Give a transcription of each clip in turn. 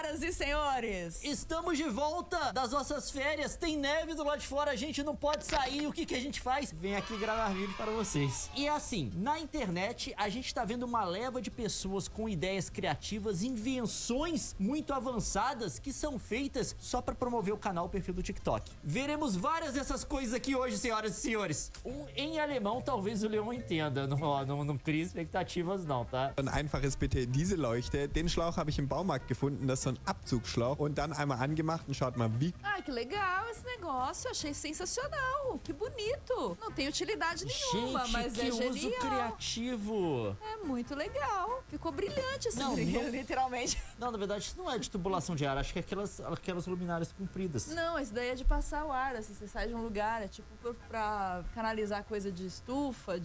Senhoras e senhores, estamos de volta das nossas férias. Tem neve do lado de fora, a gente não pode sair. O que a gente faz? Vem aqui gravar vídeo para vocês. E é assim, na internet a gente tá vendo uma leva de pessoas com ideias criativas, invenções muito avançadas que são feitas só para promover o canal, o perfil do TikTok. Veremos várias dessas coisas aqui hoje, senhoras e senhores. Em alemão, talvez o Leon entenda. Não crie expectativas não, tá? Ein einfaches bitte diese Leuchte. Den Schlauch habe ich im Baumarkt gefunden. Das ist so ein Abzugsschlauch. Und dann einmal angemacht und schaut mal wie. Ai, que legal esse negócio, achei sensacional, que bonito. Não tem utilidade nenhuma, Gente, mas que é uso genial. Criativo. É muito legal, ficou brilhante esse Não, brilho, não- literalmente. Não, na verdade, isso não é de tubulação de ar. Acho que é aquelas luminárias compridas. Não, essa daí é de passar o ar, assim, você sai de um lugar, é tipo pra canalizar coisa de estufa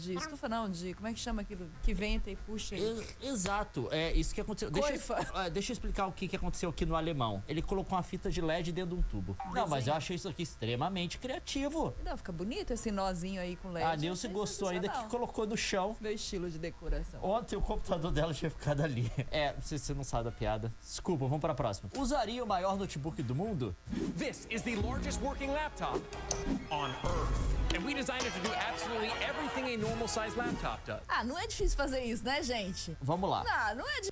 não, de, como é que chama aquilo, que venta e puxa. Exato, é isso que aconteceu. Deixa eu explicar o que aconteceu aqui no alemão. Ele colocou uma fita de LED dentro de um tubo. Não, mas eu achei isso aqui extremamente criativo. Não, fica bonito esse nozinho aí com LED. A Nilce achei gostou ainda que sensacional. colocou no chão. Meu estilo de decoração. Ontem o computador dela tinha ficado ali. É, não sei se você não sabe da piada. Desculpa, vamos pra próxima. Usaria o maior notebook do mundo? This is the largest working laptop on Earth. And we designed it to do absolutely everything a normal size laptop does. Ah, não é difícil fazer isso, né, gente? Vamos lá. Não é difícil.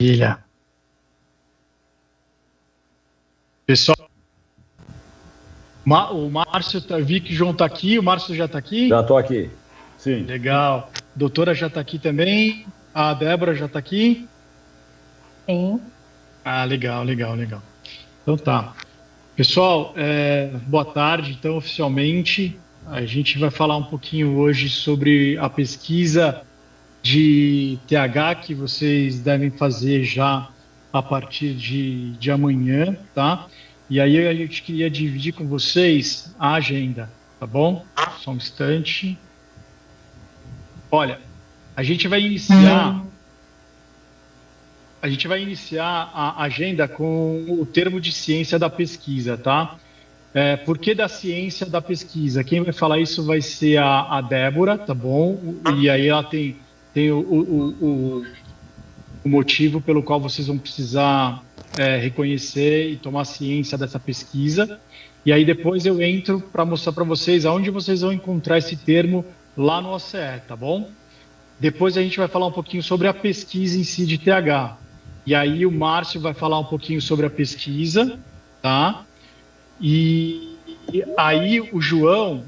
Maravilha. Pessoal, o Márcio, vi que o João está aqui. O Márcio já está aqui? Já estou aqui. Sim. Legal. A doutora já está aqui também. A Débora já está aqui? Sim. Ah, legal. Então tá. Pessoal, boa tarde. Então, oficialmente, a gente vai falar um pouquinho hoje sobre a pesquisa de TH que vocês devem fazer já a partir de amanhã, tá? E aí a gente queria dividir com vocês a agenda, tá bom? Só um instante. Olha, a gente vai iniciar a agenda com o termo de ciência da pesquisa, tá? Por que da ciência da pesquisa? Quem vai falar isso vai ser a Débora, tá bom? E aí ela tem o motivo pelo qual vocês vão precisar reconhecer e tomar ciência dessa pesquisa. E aí depois eu entro para mostrar para vocês aonde vocês vão encontrar esse termo lá no OCE, tá bom? Depois a gente vai falar um pouquinho sobre a pesquisa em si de TH. E aí o Márcio vai falar um pouquinho sobre a pesquisa, tá? E aí o João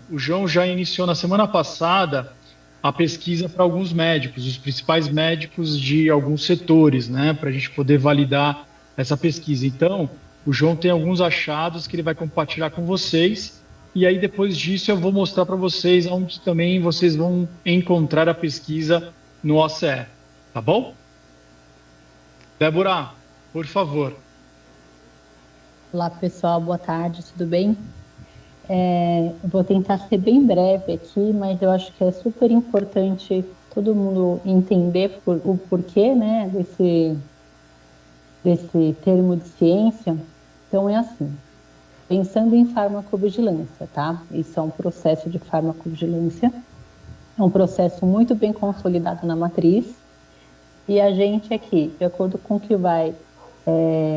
já iniciou na semana passada a pesquisa para alguns médicos, os principais médicos de alguns setores, né, para a gente poder validar essa pesquisa. Então, o João tem alguns achados que ele vai compartilhar com vocês, e aí depois disso eu vou mostrar para vocês onde também vocês vão encontrar a pesquisa no OCE, tá bom? Débora, por favor. Olá, pessoal. Boa tarde. Tudo bem? Vou tentar ser bem breve aqui, mas eu acho que é super importante todo mundo entender o porquê, né, desse termo de ciência. Então, é assim, pensando em farmacovigilância, tá? Isso é um processo de farmacovigilância, é um processo muito bem consolidado na matriz, e a gente aqui, de acordo com o que vai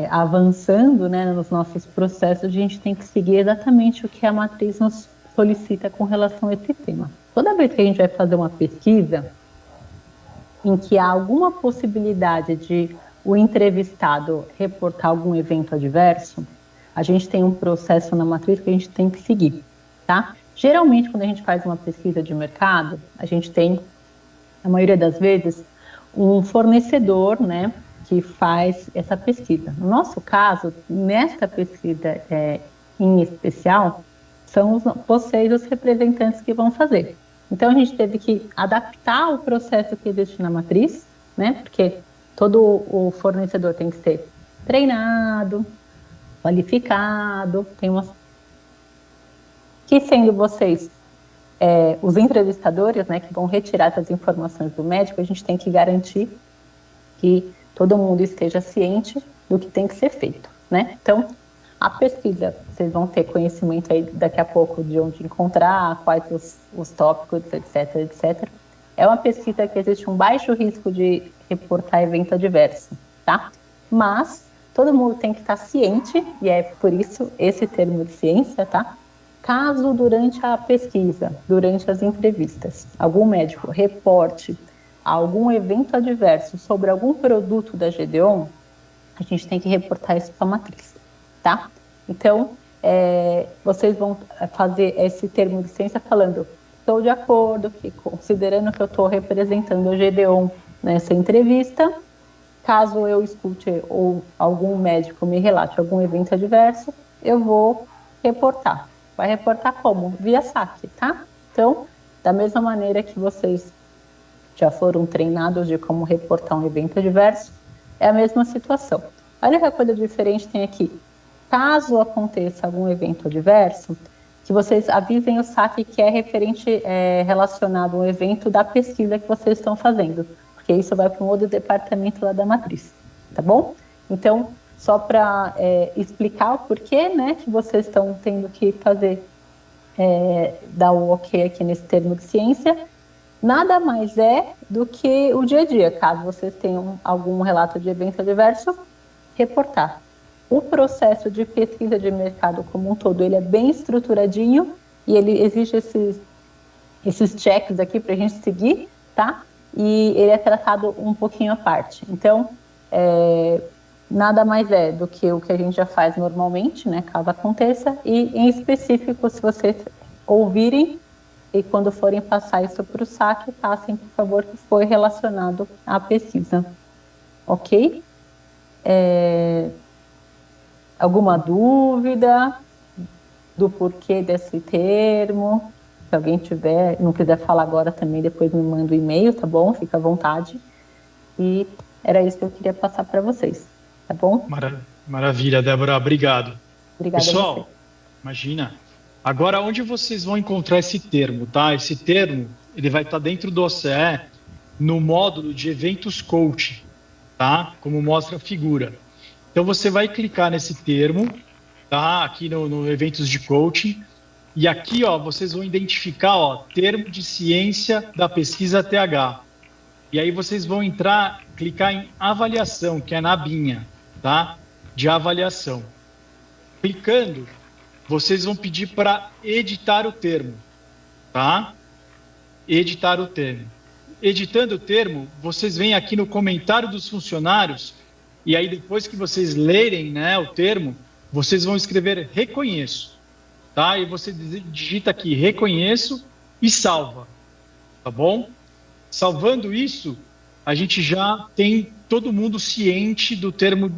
avançando, né, nos nossos processos, a gente tem que seguir exatamente o que a matriz nos solicita com relação a esse tema. Toda vez que a gente vai fazer uma pesquisa em que há alguma possibilidade de o entrevistado reportar algum evento adverso, a gente tem um processo na matriz que a gente tem que seguir, tá? Geralmente, quando a gente faz uma pesquisa de mercado, a gente tem, a maioria das vezes, um fornecedor, né, que faz essa pesquisa. No nosso caso, nesta pesquisa em especial, são vocês os representantes que vão fazer. Então, a gente teve que adaptar o processo que existe na matriz, né? Porque todo o fornecedor tem que ser treinado, qualificado, tem umas... Que sendo vocês os entrevistadores, né, que vão retirar essas informações do médico, a gente tem que garantir que todo mundo esteja ciente do que tem que ser feito, né? Então, a pesquisa, vocês vão ter conhecimento aí daqui a pouco de onde encontrar, quais os tópicos, etc, etc. É uma pesquisa que existe um baixo risco de reportar evento adverso, tá? Mas todo mundo tem que estar ciente, e é por isso esse termo de ciência, tá? Caso durante a pesquisa, durante as entrevistas, algum médico reporte algum evento adverso sobre algum produto da GDON, a gente tem que reportar isso para a matriz, tá? Então, vocês vão fazer esse termo de ciência falando, estou de acordo, que considerando que eu estou representando a GDON nessa entrevista, caso eu escute ou algum médico me relate algum evento adverso, eu vou reportar. Vai reportar como? Via saque, tá? Então, da mesma maneira que vocês já foram treinados de como reportar um evento adverso, é a mesma situação. A única coisa diferente tem aqui, caso aconteça algum evento adverso, que vocês avisem o SAC que é referente, relacionado ao evento da pesquisa que vocês estão fazendo, porque isso vai para um outro departamento lá da matriz, tá bom? Então, só para explicar o porquê, né, que vocês estão tendo que fazer, dar o ok aqui nesse termo de ciência, nada mais do que o dia a dia, caso vocês tenham algum relato de evento adverso, reportar. O processo de pesquisa de mercado como um todo, ele é bem estruturadinho e ele exige esses checks aqui para a gente seguir, tá? E ele é tratado um pouquinho à parte. Então, nada mais é do que o que a gente já faz normalmente, né, caso aconteça, e em específico, se vocês ouvirem e quando forem passar isso para o saque, passem, por favor, que foi relacionado à pesquisa. Ok? Alguma dúvida do porquê desse termo? Se alguém tiver, não quiser falar agora também, depois me manda um e-mail, tá bom? Fica à vontade. E era isso que eu queria passar para vocês, tá bom? Maravilha, Débora, obrigado. Obrigada a você. Pessoal, imagina. Agora, onde vocês vão encontrar esse termo, tá? Esse termo, ele vai estar dentro do OCE, no módulo de eventos coaching, tá? Como mostra a figura. Então, você vai clicar nesse termo, tá? Aqui no eventos de coaching. E aqui, ó, vocês vão identificar, ó, termo de ciência da pesquisa TH. E aí vocês vão clicar em avaliação, que é na abinha, tá? De avaliação. Clicando, vocês vão pedir para editar o termo, tá? Editar o termo. Editando o termo, vocês vêm aqui no comentário dos funcionários e aí depois que vocês lerem, né, o termo, vocês vão escrever reconheço, tá? E você digita aqui reconheço e salva, tá bom? Salvando isso, a gente já tem todo mundo ciente do termo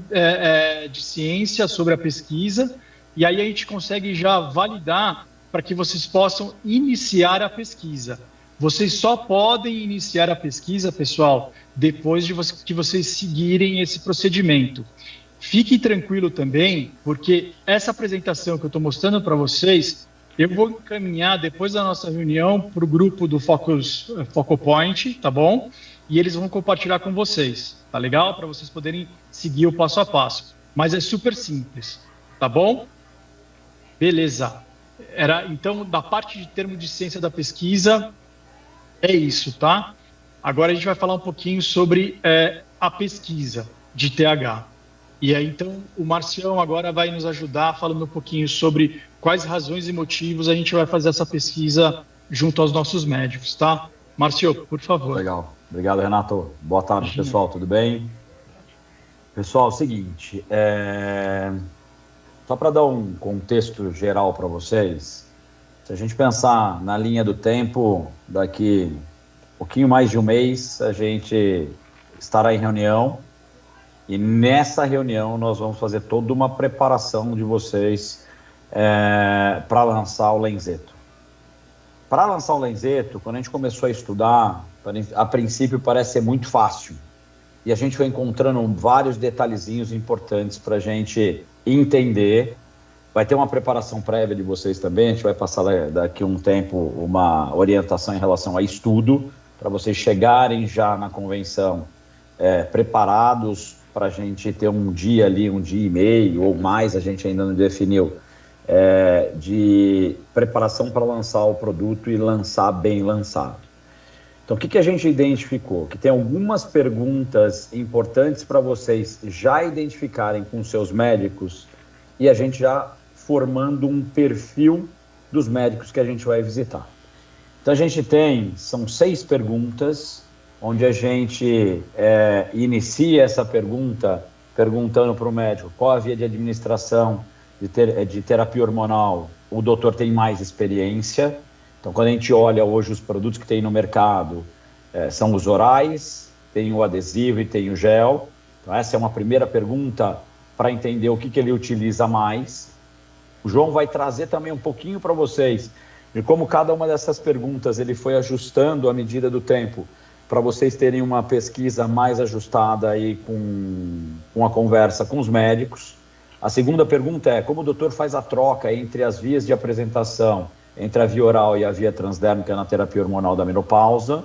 de ciência sobre a pesquisa e aí a gente consegue já validar para que vocês possam iniciar a pesquisa. Vocês só podem iniciar a pesquisa, pessoal, depois de que vocês seguirem esse procedimento. Fique tranquilo também, porque essa apresentação que eu estou mostrando para vocês, eu vou encaminhar depois da nossa reunião para o grupo do Focal Point, tá bom? E eles vão compartilhar com vocês, tá legal? Para vocês poderem seguir o passo a passo. Mas é super simples, tá bom? Beleza. Então, da parte de termo de ciência da pesquisa, é isso, tá? Agora a gente vai falar um pouquinho sobre a pesquisa de TH. E aí, então, o Marcião agora vai nos ajudar falando um pouquinho sobre quais razões e motivos a gente vai fazer essa pesquisa junto aos nossos médicos, tá? Marcio, por favor. Legal. Obrigado, Renato. Boa tarde, pessoal. Tudo bem? Pessoal, é o seguinte, só para dar um contexto geral para vocês, se a gente pensar na linha do tempo, daqui um pouquinho mais de um mês, a gente estará em reunião e nessa reunião nós vamos fazer toda uma preparação de vocês para lançar o Lenzeto. Para lançar o Lenzeto, quando a gente começou a estudar, a princípio parece ser muito fácil. E a gente foi encontrando vários detalhezinhos importantes para a gente entender. Vai ter uma preparação prévia de vocês também, a gente vai passar daqui a um tempo uma orientação em relação a estudo, para vocês chegarem já na convenção preparados para a gente ter um dia ali, um dia e meio ou mais, a gente ainda não definiu, de preparação para lançar o produto e lançar bem lançado. Então, o que a gente identificou? Que tem algumas perguntas importantes para vocês já identificarem com seus médicos e a gente já formando um perfil dos médicos que a gente vai visitar. Então, a gente são 6 perguntas, onde a gente inicia essa pergunta perguntando para o médico qual a via de administração de terapia hormonal o doutor tem mais experiência. Então, quando a gente olha hoje os produtos que tem no mercado, são os orais, tem o adesivo e tem o gel. Então, essa é uma primeira pergunta para entender o que ele utiliza mais. O João vai trazer também um pouquinho para vocês de como cada uma dessas perguntas ele foi ajustando à medida do tempo, para vocês terem uma pesquisa mais ajustada aí com a conversa com os médicos. A segunda pergunta é como o doutor faz a troca entre as vias de apresentação, entre a via oral e a via transdérmica na terapia hormonal da menopausa.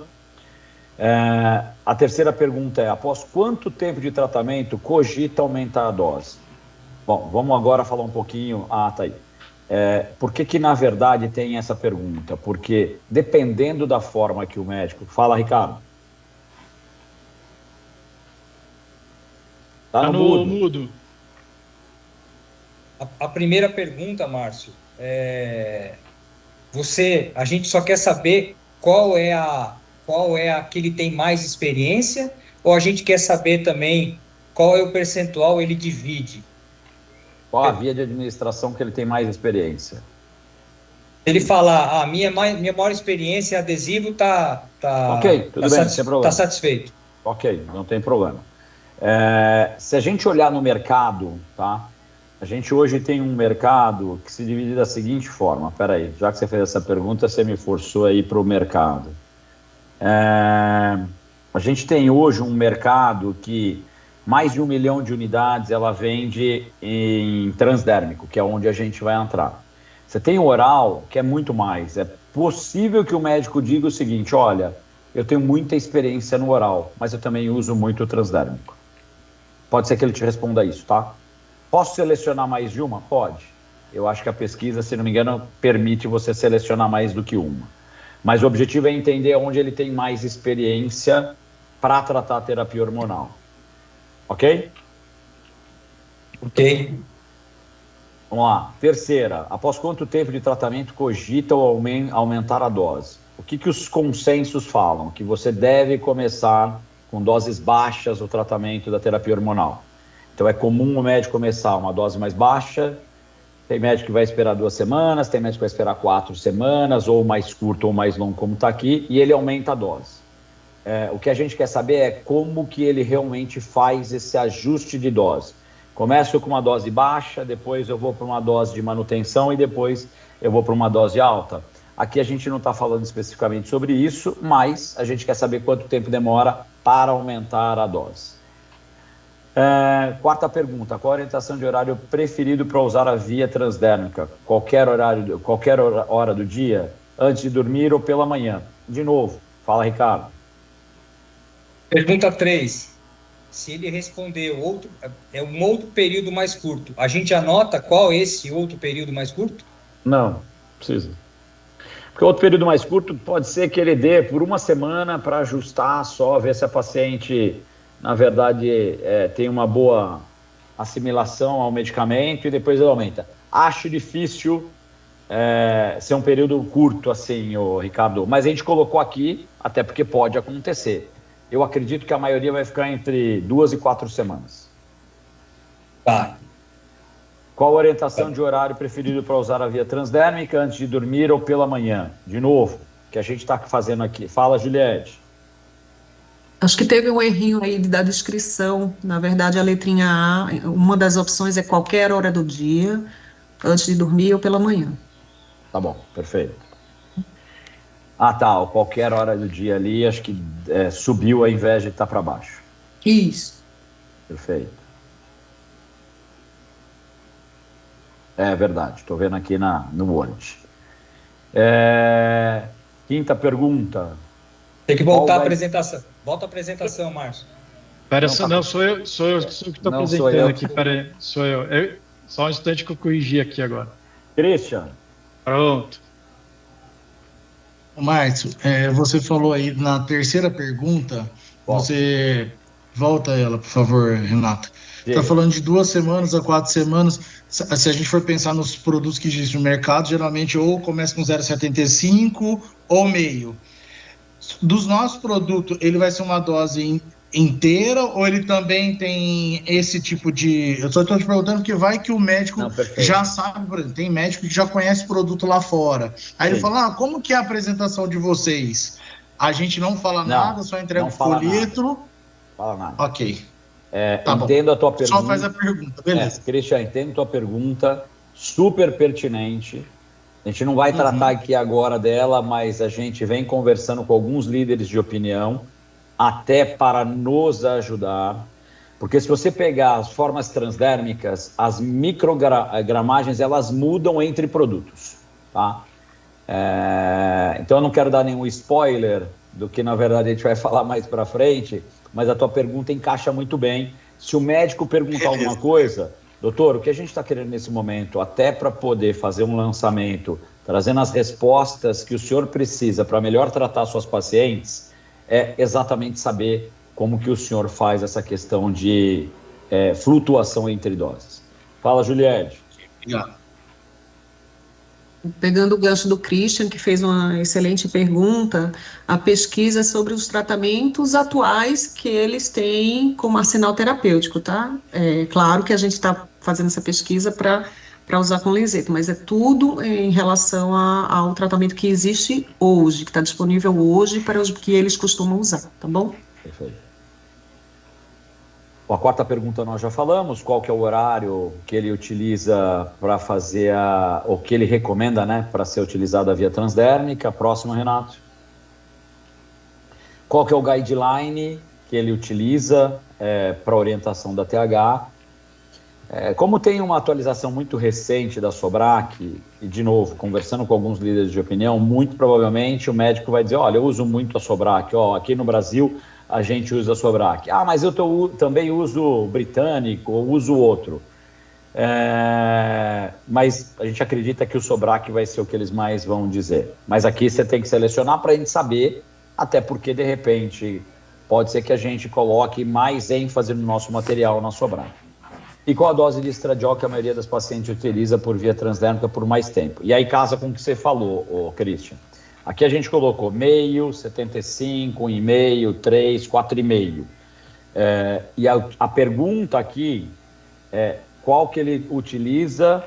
A terceira pergunta é, após quanto tempo de tratamento cogita aumentar a dose? Bom, vamos agora falar um pouquinho... tá aí. Por que na verdade tem essa pergunta? Porque dependendo da forma que o médico... Fala, Ricardo. Tá no mudo. A primeira pergunta, Márcio, a gente só quer saber qual é a que ele tem mais experiência, ou a gente quer saber também qual é o percentual ele divide? Qual a via de administração que ele tem mais experiência? Ele falar, minha maior experiência em adesivo Ok, tudo bem, sem problema. Tá satisfeito. Ok, não tem problema. Se a gente olhar no mercado, tá? A gente hoje tem um mercado que se divide da seguinte forma. Peraí, já que você fez essa pergunta, você me forçou aí para o mercado. A gente tem hoje um mercado que mais de 1 milhão de unidades ela vende em transdérmico, que é onde a gente vai entrar. Você tem o oral, que é muito mais. É possível que o médico diga o seguinte, olha, eu tenho muita experiência no oral, mas eu também uso muito o transdérmico. Pode ser que ele te responda isso, tá? Posso selecionar mais de uma? Pode. Eu acho que a pesquisa, se não me engano, permite você selecionar mais do que uma. Mas o objetivo é entender onde ele tem mais experiência para tratar a terapia hormonal. Ok? Ok. Vamos lá. Terceira, após quanto tempo de tratamento cogita ou aumentar a dose? O que os consensos falam? Que você deve começar com doses baixas o tratamento da terapia hormonal. Então é comum o médico começar uma dose mais baixa, tem médico que vai esperar 2 semanas, tem médico que vai esperar 4 semanas, ou mais curto ou mais longo, como está aqui, e ele aumenta a dose. O que a gente quer saber é como que ele realmente faz esse ajuste de dose. Começo com uma dose baixa, depois eu vou para uma dose de manutenção e depois eu vou para uma dose alta. Aqui a gente não está falando especificamente sobre isso, mas a gente quer saber quanto tempo demora para aumentar a dose. Quarta pergunta, qual a orientação de horário preferido para usar a via transdérmica? Qualquer hora do dia, antes de dormir ou pela manhã? De novo, fala, Ricardo. Pergunta 3. Se ele responder um outro período mais curto, a gente anota qual é esse outro período mais curto? Não, precisa. Porque outro período mais curto pode ser que ele dê por 1 semana para ajustar só, ver se a paciente, na verdade, tem uma boa assimilação ao medicamento e depois ele aumenta. Acho difícil ser um período curto assim, Ricardo, mas a gente colocou aqui, até porque pode acontecer. Eu acredito que a maioria vai ficar entre 2 e 4 semanas. Tá. Qual a orientação de horário preferido para usar a via transdérmica antes de dormir ou pela manhã? De novo, que a gente está fazendo aqui. Fala, Juliette. Acho que teve um errinho aí da descrição. Na verdade, a letrinha A, uma das opções é qualquer hora do dia, antes de dormir ou pela manhã. Tá bom, perfeito. Tá, qualquer hora do dia ali, acho que subiu ao invés de estar para baixo. Isso. Perfeito. É verdade, estou vendo aqui no Word. Quinta pergunta. Tem que voltar a apresentação. Volta a apresentação, Márcio. Pera, não, sou eu que estou apresentando aqui. Pera, sou eu. Só um instante que eu corrigi aqui agora. Christian. Pronto. Márcio, você falou aí na terceira pergunta, você volta ela, por favor, Renato. Está falando de 2 semanas a 4 semanas. Se a gente for pensar nos produtos que existem no mercado, geralmente ou começa com 0,75 ou meio. Dos nossos produtos, ele vai ser uma dose inteira ou ele também tem esse tipo de... Eu só estou te perguntando porque vai que o médico já sabe, por exemplo, tem médico que já conhece o produto lá fora. Aí ele fala, como que é a apresentação de vocês? A gente não fala nada, só entrega o folheto. Não fala nada. Ok. Entendo a tua pergunta. Só faz a pergunta, beleza. Christian, entendo a tua pergunta, super pertinente. A gente não vai tratar aqui agora dela, mas a gente vem conversando com alguns líderes de opinião, até para nos ajudar, porque se você pegar as formas transdérmicas, as microgramagens, elas mudam entre produtos, tá? Então eu não quero dar nenhum spoiler do que na verdade a gente vai falar mais para frente, mas a tua pergunta encaixa muito bem. Se o médico perguntar alguma coisa, doutor, o que a gente está querendo nesse momento, até para poder fazer um lançamento, trazendo as respostas que o senhor precisa para melhor tratar suas pacientes, é exatamente saber como que o senhor faz essa questão de flutuação entre doses. Fala, Juliette. Obrigado. pegando o gancho do Christian, que fez uma excelente pergunta, a pesquisa sobre os tratamentos atuais que eles têm como arsenal terapêutico, tá? É claro que a gente está fazendo essa pesquisa para usar com Lenzeto, mas é tudo em relação ao tratamento que existe hoje, que está disponível hoje para os que eles costumam usar, tá bom? Perfeito. A quarta pergunta nós já falamos, qual que é o horário que ele utiliza para fazer ou que ele recomenda, né, para ser utilizada a via transdérmica. Próximo, Renato. Qual que é o guideline que ele utiliza para orientação da TH? Como tem uma atualização muito recente da Sobrac, e de novo, conversando com alguns líderes de opinião, muito provavelmente o médico vai dizer, olha, eu uso muito a Sobrac, aqui no Brasil a gente usa a Sobrac. Mas eu também uso o britânico, ou uso outro. Mas a gente acredita que o Sobrac vai ser o que eles mais vão dizer. Mas aqui você tem que selecionar para a gente saber, até porque, de repente, pode ser que a gente coloque mais ênfase no nosso material na Sobrac. E qual a dose de estradiol que a maioria das pacientes utiliza por via transdérmica por mais tempo? E aí casa com o que você falou, Christian. Aqui a gente colocou meio, 75, 1,5, 3, 4,5. E a pergunta aqui é qual que ele utiliza,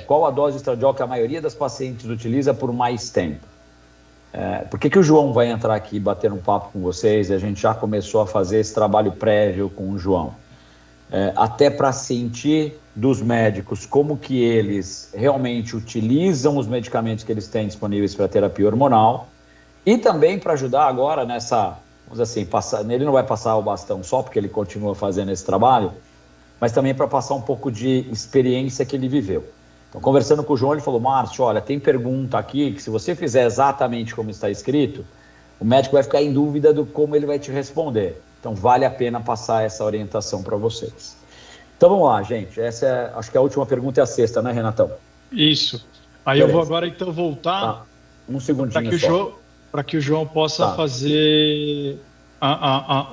qual a dose de estradiol que a maioria das pacientes utiliza por mais tempo. Por que o João vai entrar aqui e bater um papo com vocês? E a gente já começou a fazer esse trabalho prévio com o João. Até para sentir dos médicos como que eles realmente utilizam os medicamentos que eles têm disponíveis para terapia hormonal e também para ajudar agora nessa, vamos dizer assim, ele não vai passar o bastão só porque ele continua fazendo esse trabalho, mas também para passar um pouco de experiência que ele viveu. Então, conversando com o João, ele falou, Márcio, olha, tem pergunta aqui que se você fizer exatamente como está escrito, o médico vai ficar em dúvida do como ele vai te responder. Então, vale a pena passar essa orientação para vocês. Então, vamos lá, gente. Acho que a última pergunta é a sexta, né, Renatão? Isso. Aí beleza. Eu vou agora, então, voltar... Um segundinho só. Para que o João possa fazer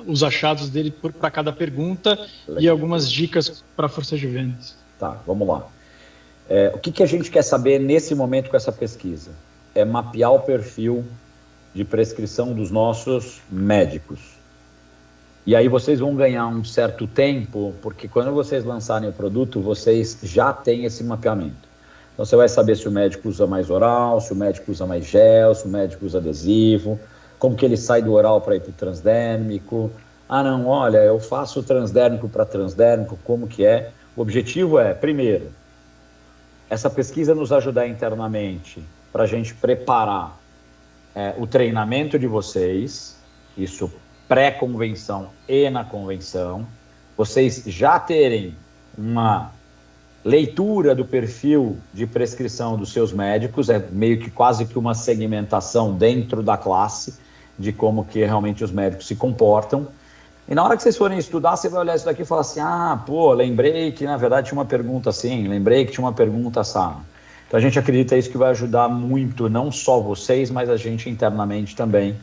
os achados dele para cada pergunta e algumas dicas para a força de vendas. Tá, vamos lá. O que a gente quer saber nesse momento com essa pesquisa? É mapear o perfil de prescrição dos nossos médicos. E aí vocês vão ganhar um certo tempo, porque quando vocês lançarem o produto, vocês já têm esse mapeamento. Então você vai saber se o médico usa mais oral, se o médico usa mais gel, se o médico usa adesivo, como que ele sai do oral para ir para o transdérmico. Não, olha, eu faço transdérmico para transdérmico, como que é? O objetivo é, primeiro, essa pesquisa nos ajudar internamente para a gente preparar o treinamento de vocês, isso pré-convenção e na convenção, vocês já terem uma leitura do perfil de prescrição dos seus médicos, meio que quase que uma segmentação dentro da classe de como que realmente os médicos se comportam. E na hora que vocês forem estudar, você vai olhar isso daqui e falar assim, lembrei que na verdade tinha uma pergunta assim, lembrei que tinha uma pergunta assim. Então a gente acredita isso que vai ajudar muito, não só vocês, mas a gente internamente também,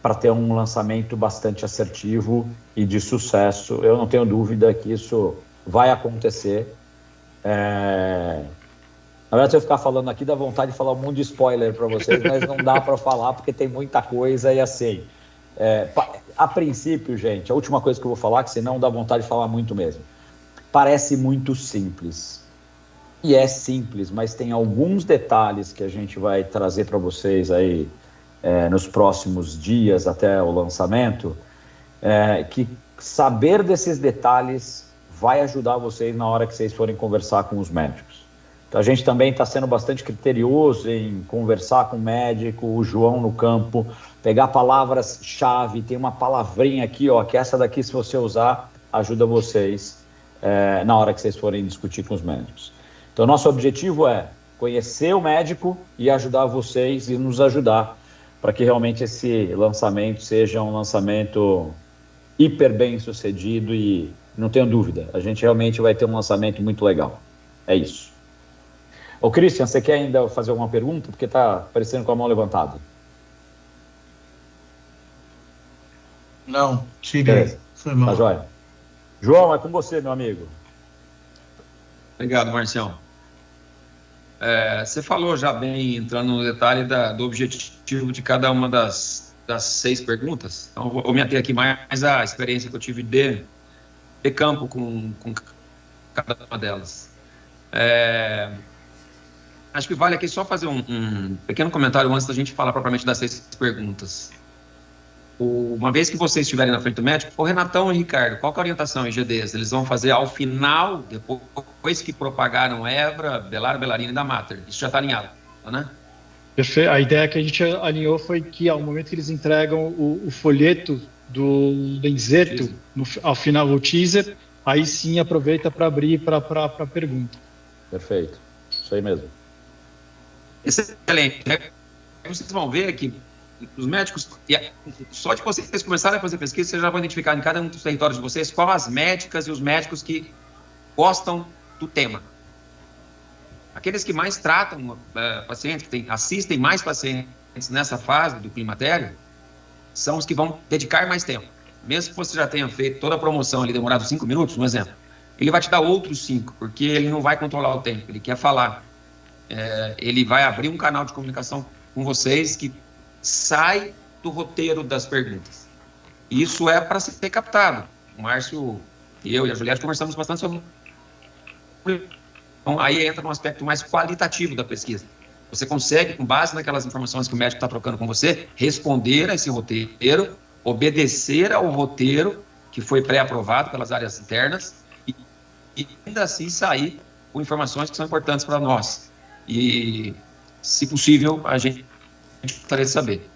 para ter um lançamento bastante assertivo e de sucesso. Eu não tenho dúvida que isso vai acontecer. Na verdade, se eu ficar falando aqui, dá vontade de falar um monte de spoiler para vocês, mas não dá para falar porque tem muita coisa e assim... a princípio, gente, a última coisa que eu vou falar, que senão dá vontade de falar muito mesmo, parece muito simples. E é simples, mas tem alguns detalhes que a gente vai trazer para vocês aí nos próximos dias até o lançamento, que saber desses detalhes vai ajudar vocês na hora que vocês forem conversar com os médicos. Então a gente também está sendo bastante criterioso em conversar com o médico, o João no campo, pegar palavras-chave, tem uma palavrinha aqui, que essa daqui, se você usar, ajuda vocês na hora que vocês forem discutir com os médicos. Então nosso objetivo é conhecer o médico e ajudar vocês e nos ajudar para que realmente esse lançamento seja um lançamento hiper bem sucedido e não tenho dúvida, a gente realmente vai ter um lançamento muito legal. É isso. Ô Christian, você quer ainda fazer alguma pergunta? Porque tá aparecendo com a mão levantada. Não, tirei. Foi mal. Tá jóia. João, é com você, meu amigo. Obrigado, Marcião. Você falou já bem, entrando no detalhe do objetivo de cada uma das 6 perguntas. Então, vou me ater aqui mais à experiência que eu tive de campo com cada uma delas. Acho que vale aqui só fazer um pequeno comentário antes da gente falar propriamente das 6 perguntas. Uma vez que vocês estiverem na frente do médico, o Renatão e o Ricardo, qual que é a orientação em GDs? Eles vão fazer ao final, depois que propagaram Evra, Belar, Belarina e da Mater. Isso já está alinhado, né? Perfeito. A ideia que a gente alinhou foi que ao momento que eles entregam o folheto do Benzetto, ao final o teaser, aí sim aproveita para abrir para a pergunta. Perfeito. Isso aí mesmo. Excelente. Vocês vão ver que os médicos, só de vocês começarem a fazer pesquisa, vocês já vão identificar em cada um dos territórios de vocês quais as médicas e os médicos que gostam do tema. Aqueles que mais tratam pacientes, que assistem mais pacientes nessa fase do climatério, são os que vão dedicar mais tempo. Mesmo que você já tenha feito toda a promoção ali, demorado 5 minutos, um exemplo, ele vai te dar outros 5, porque ele não vai controlar o tempo, ele quer falar. Ele vai abrir um canal de comunicação com vocês que sai do roteiro das perguntas. Isso é para ser captado. O Márcio e eu e a Juliette conversamos bastante sobre. Então, aí entra um aspecto mais qualitativo da pesquisa. Você consegue, com base naquelas informações que o médico está trocando com você, responder a esse roteiro, obedecer ao roteiro que foi pré-aprovado pelas áreas internas e ainda assim sair com informações que são importantes para nós. E, se possível, a gente gostaria de saber.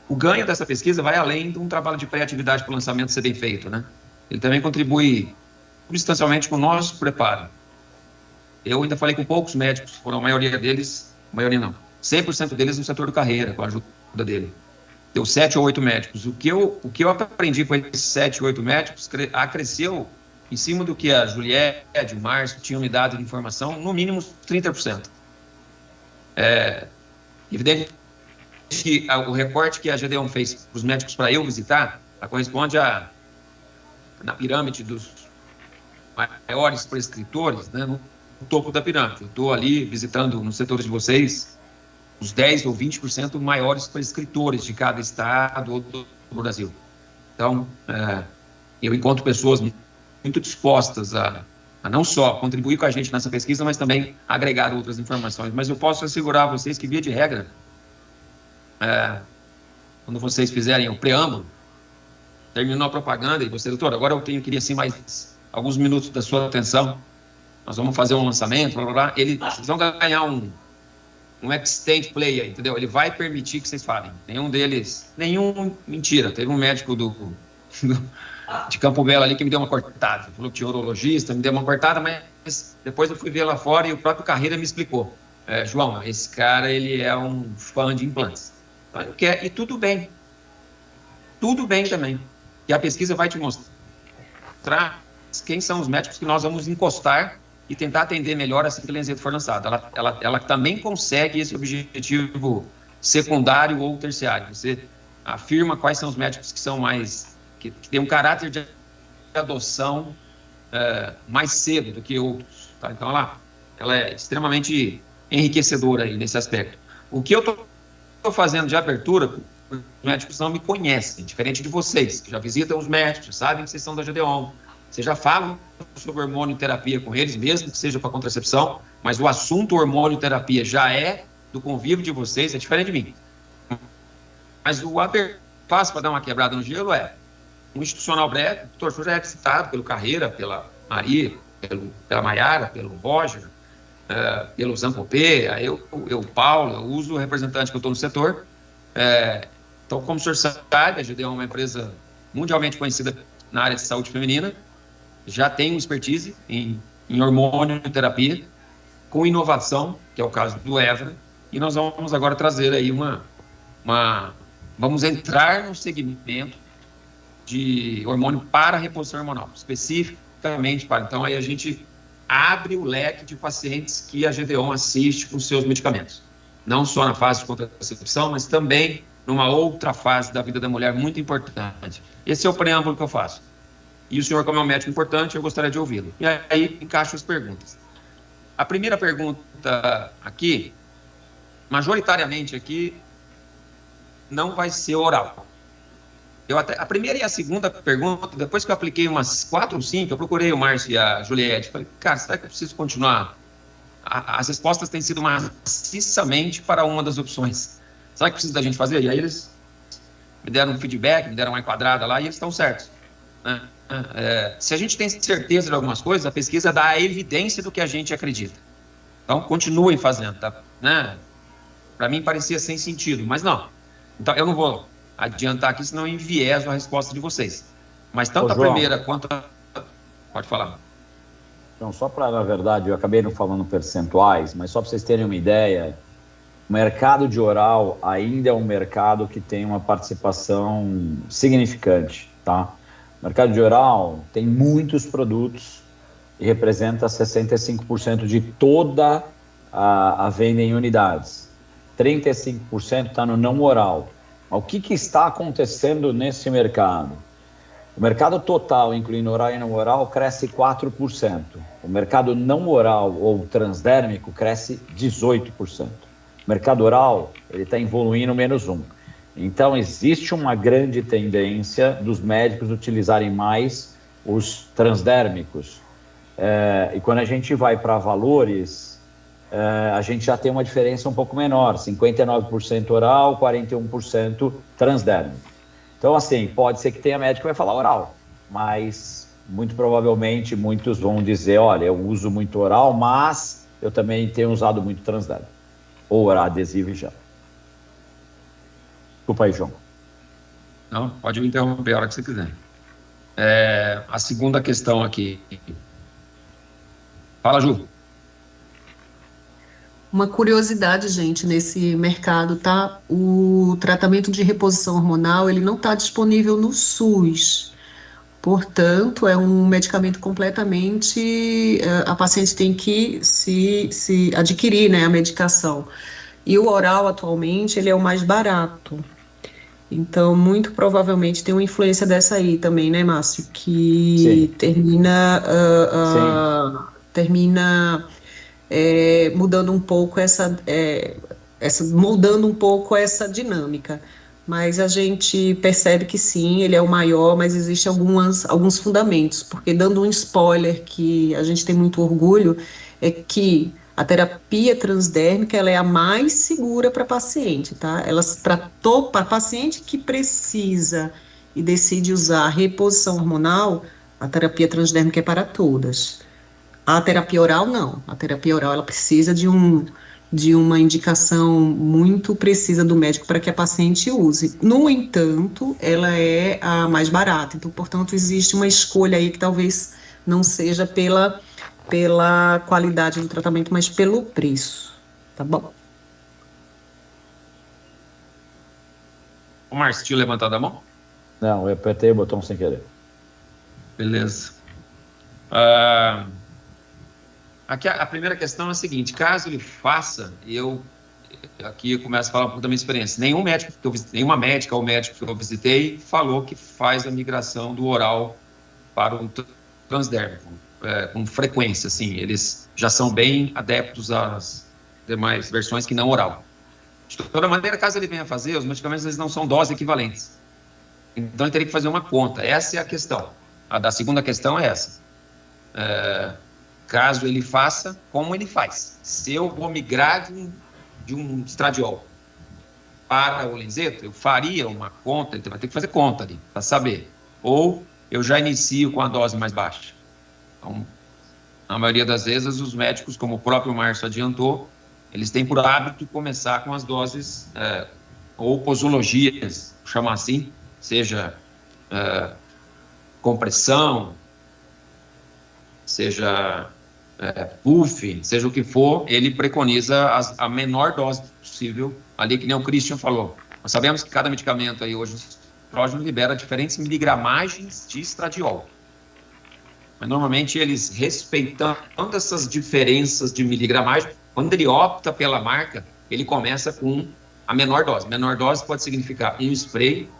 O ganho dessa pesquisa vai além de um trabalho de pré-atividade para o lançamento ser bem feito, né? Ele também contribui substancialmente com o nosso preparo. Eu ainda falei com poucos médicos, foram a maioria deles, 100% deles no setor do carreira, com a ajuda dele. Deu 7 ou 8 médicos. O que eu aprendi com esses 7 ou 8 médicos cresceu em cima do que a Juliette, o Márcio tinham me dado de informação, no mínimo 30%. Evidente que o recorte que a Gedeon fez para os médicos para eu visitar, corresponde na pirâmide dos maiores prescritores, né, no topo da pirâmide. Eu estou ali visitando nos setores de vocês os 10 ou 20% maiores prescritores de cada estado do Brasil. Então, eu encontro pessoas muito dispostas a não só contribuir com a gente nessa pesquisa, mas também agregar outras informações. Mas eu posso assegurar a vocês que, via de regra, quando vocês fizerem o preâmbulo, terminou a propaganda e você, doutor, agora eu queria assim mais alguns minutos da sua atenção, nós vamos fazer um lançamento, blá, blá, blá. Eles vão ganhar um extend play aí, entendeu? Ele vai permitir que vocês falem. Mentira, teve um médico de Campo Belo ali que me deu uma cortada, falou que tinha urologista, me deu uma cortada, mas depois eu fui ver lá fora e o próprio Carreira me explicou. João, esse cara, ele é um fã de implantes. E tudo bem também. E a pesquisa vai te mostrar quem são os médicos que nós vamos encostar e tentar atender melhor assim que a Lenzetto for lançada. Ela também consegue esse objetivo secundário ou terciário. Você afirma quais são os médicos que são mais... que têm um caráter de adoção mais cedo do que outros. Tá? Então, ela é extremamente enriquecedora aí nesse aspecto. O que eu estou fazendo de abertura, os médicos não me conhecem, diferente de vocês, que já visitam os médicos, já sabem que vocês são da Gedeon. Vocês já falam sobre hormonioterapia com eles, mesmo que seja para contracepção, mas o assunto hormonioterapia já é do convívio de vocês, é diferente de mim. Mas o passo para dar uma quebrada no gelo um institucional breve. O doutor já é citado pelo Carreira, pela Maria, pela Maiara, pelo Roger, pelo Zampopé, eu Paulo, eu uso o representante que eu estou no setor. Então, como o senhor sabe, a Gedeon é uma empresa mundialmente conhecida na área de saúde feminina, já tem uma expertise em hormonioterapia, com inovação, que é o caso do Evra, e nós vamos agora trazer aí vamos entrar no segmento de hormônio para reposição hormonal, especificamente para... Então, aí a gente abre o leque de pacientes que a Gedeon assiste com seus medicamentos. Não só na fase de contracepção, mas também numa outra fase da vida da mulher muito importante. Esse é o preâmbulo que eu faço. E o senhor, como é um médico importante, eu gostaria de ouvi-lo. E aí, encaixo as perguntas. A primeira pergunta aqui, majoritariamente aqui, não vai ser oral. A primeira e a segunda pergunta, depois que eu apliquei umas 4 ou 5, eu procurei o Márcio e a Juliette, falei, cara, será que eu preciso continuar? As respostas têm sido maciçamente para uma das opções. Será que precisa da gente fazer? E aí eles me deram um feedback, me deram uma enquadrada lá e eles estão certos, né? Se a gente tem certeza de algumas coisas, a pesquisa dá a evidência do que a gente acredita. Então, continuem fazendo, tá? Né? Para mim parecia sem sentido, mas não. Então, eu não vou adiantar aqui, senão eu envieso a resposta de vocês. Mas tanto a primeira quanto a... Pode falar. Então, só para, na verdade, eu acabei não falando percentuais, mas só para vocês terem uma ideia, o mercado de oral ainda é um mercado que tem uma participação significante, tá? O mercado de oral tem muitos produtos e representa 65% de toda a venda em unidades. 35% está no não oral. O que está acontecendo nesse mercado? O mercado total, incluindo oral e não oral, cresce 4%. O mercado não oral ou transdérmico cresce 18%. O mercado oral está evoluindo menos 1%. Então, existe uma grande tendência dos médicos utilizarem mais os transdérmicos. E quando a gente vai para valores, a gente já tem uma diferença um pouco menor, 59% oral, 41% transdérmico. Então, assim, pode ser que tenha médico que vai falar oral, mas muito provavelmente muitos vão dizer, olha, eu uso muito oral, mas eu também tenho usado muito transdérmico, ou adesivo e gel. Desculpa aí, João. Não, pode me interromper a hora que você quiser. A segunda questão aqui. Fala, Ju. Uma curiosidade, gente, nesse mercado, tá? O tratamento de reposição hormonal, ele não está disponível no SUS. Portanto, é um medicamento completamente... a paciente tem que se adquirir, né, a medicação. E o oral, atualmente, ele é o mais barato. Então, muito provavelmente tem uma influência dessa aí também, né, Márcio? Que termina mudando um pouco moldando um pouco essa dinâmica. Mas a gente percebe que sim, ele é o maior, mas existem alguns fundamentos. Porque, dando um spoiler que a gente tem muito orgulho, é que a terapia transdérmica ela é a mais segura para paciente, tá? Para paciente que precisa e decide usar reposição hormonal, a terapia transdérmica é para todas. A terapia oral, não. A terapia oral ela precisa de uma indicação muito precisa do médico para que a paciente use. No entanto, ela é a mais barata. Então, portanto, existe uma escolha aí que talvez não seja pela qualidade do tratamento, mas pelo preço, tá bom? O Márcio, tinha levantado a mão? Não, eu apertei o botão sem querer. Beleza. Aqui a primeira questão é a seguinte, caso ele faça, aqui eu começo a falar um pouco da minha experiência, nenhuma médica ou médico que eu visitei falou que faz a migração do oral para o transdérmico. Com frequência, assim, eles já são bem adeptos às demais versões que não oral. De toda maneira, caso ele venha fazer, os medicamentos eles não são doses equivalentes. Então, ele teria que fazer uma conta. Essa é a questão. A da segunda questão é essa. Caso ele faça, como ele faz? Se eu vou migrar de um estradiol para o Lenzeto, eu faria uma conta, ele vai ter que fazer conta ali, para saber. Ou eu já inicio com a dose mais baixa. Então, na maioria das vezes, os médicos, como o próprio Márcio adiantou, eles têm por hábito começar com as doses ou posologias, chamar assim, seja compressão, seja puff, seja o que for, ele preconiza a menor dose possível, ali que nem o Christian falou. Nós sabemos que cada medicamento aí hoje, o estrógeno libera diferentes miligramagens de estradiol. Mas normalmente eles, respeitando essas diferenças de miligramagem, quando ele opta pela marca, ele começa com a menor dose. Menor dose pode significar um spray,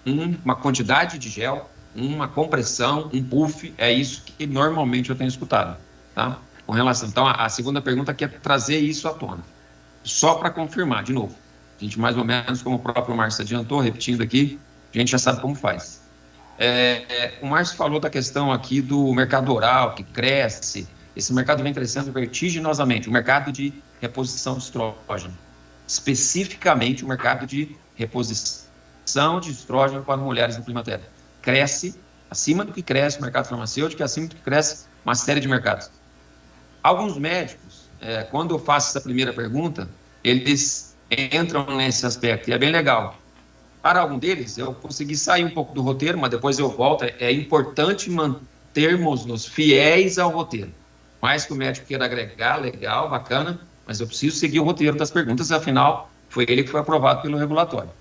uma quantidade de gel, uma compressão, um puff, é isso que normalmente eu tenho escutado, tá? com relação. Então, a segunda pergunta aqui é trazer isso à tona. Só para confirmar, de novo. A gente, mais ou menos, como o próprio Márcio adiantou, repetindo aqui, a gente já sabe como faz. O Márcio falou da questão aqui do mercado oral, que cresce. Esse mercado vem crescendo vertiginosamente. O mercado de reposição de estrógeno. Especificamente, o mercado de reposição de estrógeno para mulheres no climatério. Cresce acima do que cresce o mercado farmacêutico e acima do que cresce uma série de mercados. Alguns médicos, quando eu faço essa primeira pergunta, eles entram nesse aspecto, e é bem legal. Para algum deles, eu consegui sair um pouco do roteiro, mas depois eu volto. É importante mantermos-nos fiéis ao roteiro. Mais que o médico queira agregar, legal, bacana, mas eu preciso seguir o roteiro das perguntas, afinal, foi ele que foi aprovado pelo regulatório.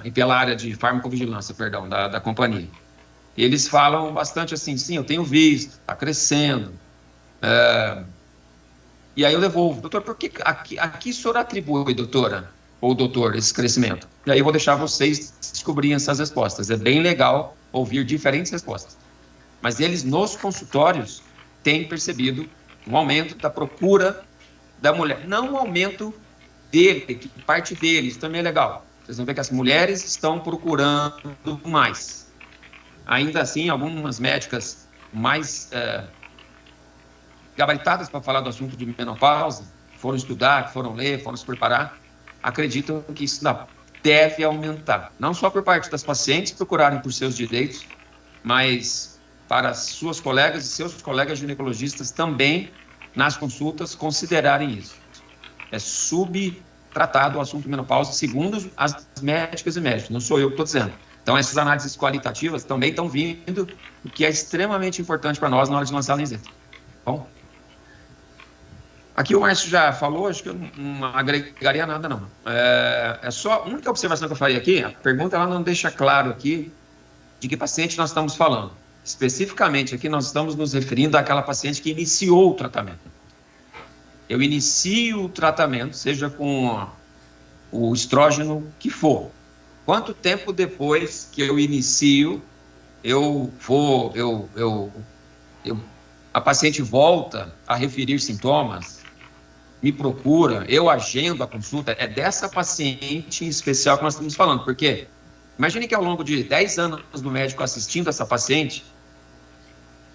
E pela área de farmacovigilância, perdão, da companhia. Eles falam bastante assim, sim, eu tenho visto, está crescendo. E aí eu devolvo, doutor, por que aqui o senhor atribui, doutora, ou doutor, esse crescimento? E aí eu vou deixar vocês descobrirem essas respostas. É bem legal ouvir diferentes respostas. Mas eles, nos consultórios, têm percebido um aumento da procura da mulher. Não um aumento dele, que parte deles também é legal. Vocês vão ver que as mulheres estão procurando mais. Ainda assim, algumas médicas mais gabaritadas para falar do assunto de menopausa, foram estudar, foram ler, foram se preparar, acreditam que isso deve aumentar. Não só por parte das pacientes procurarem por seus direitos, mas para suas colegas e seus colegas ginecologistas também, nas consultas, considerarem isso. É subtratado o assunto menopausa, segundo as médicas e médicos, não sou eu que estou dizendo. Então, essas análises qualitativas também estão vindo, o que é extremamente importante para nós na hora de lançar a Lenzetto. Bom, aqui o Márcio já falou, acho que eu não agregaria nada, não. A única observação que eu faria aqui, a pergunta ela não deixa claro aqui de que paciente nós estamos falando. Especificamente aqui nós estamos nos referindo àquela paciente que iniciou o tratamento. Eu inicio o tratamento, seja com o estrógeno que for. Quanto tempo depois que eu inicio, a paciente volta a referir sintomas, me procura, eu agendo a consulta, é dessa paciente em especial que nós estamos falando, porque imagine que ao longo de 10 anos do médico assistindo essa paciente,